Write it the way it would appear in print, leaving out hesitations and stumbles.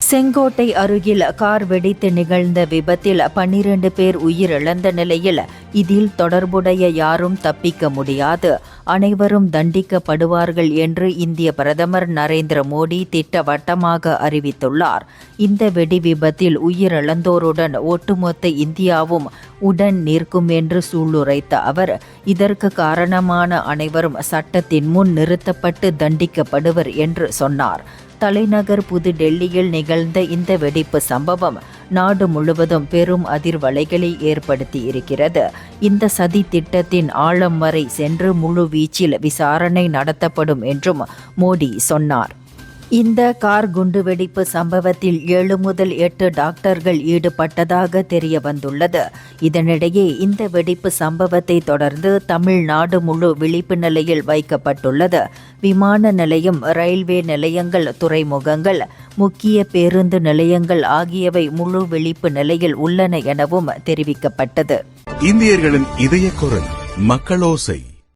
செங்கோட்டை அருகில் கார் வெடித்து நிகழ்ந்த விபத்தில் 12 பேர் உயிரிழந்த நிலையில் இதில் தொடர்புடைய யாரும் தப்பிக்க முடியாது, அனைவரும் தண்டிக்கப்படுவார்கள் என்று இந்திய பிரதமர் நரேந்திர மோடி திட்டவட்டமாக அறிவித்துள்ளார். இந்த வெடி விபத்தில் உயிரிழந்தோருடன் ஒட்டுமொத்த இந்தியாவும் உடன் நிற்கும் என்று சூளுரைத்த அவர், இதற்கு காரணமான அனைவரும் சட்டத்தின் முன் நிறுத்தப்பட்டு தண்டிக்கப்படுவர் என்று சொன்னார். தலைநகர் புது டெல்லியில் நிகழ்ந்த இந்த வெடிப்பு சம்பவம் நாடு முழுவதும் பெரும் அதிர்வலைகளை ஏற்படுத்தி இருக்கிறது. இந்த சதி திட்டத்தின் ஆழம் வரை சென்று முழு வீச்சில் விசாரணை நடத்தப்படும் என்றும் மோடி சொன்னார். இந்த கார் குண்டுவெடிப்பு சம்பவத்தில் 7 முதல் 8 டாக்டர்கள் ஈடுபட்டதாக தெரிய வந்துள்ளது. இதனிடையே இந்த வெடிப்பு சம்பவத்தை தொடர்ந்து தமிழ்நாடு முழு விழிப்பு நிலையில் வைக்கப்பட்டுள்ளது. விமான நிலையம், ரயில்வே நிலையங்கள், துறைமுகங்கள், முக்கிய பேருந்து நிலையங்கள் ஆகியவை முழு விழிப்பு நிலையில் உள்ளன எனவும் தெரிவிக்கப்பட்டது. இந்தியர்களின் இதய குரல் மக்களோசை.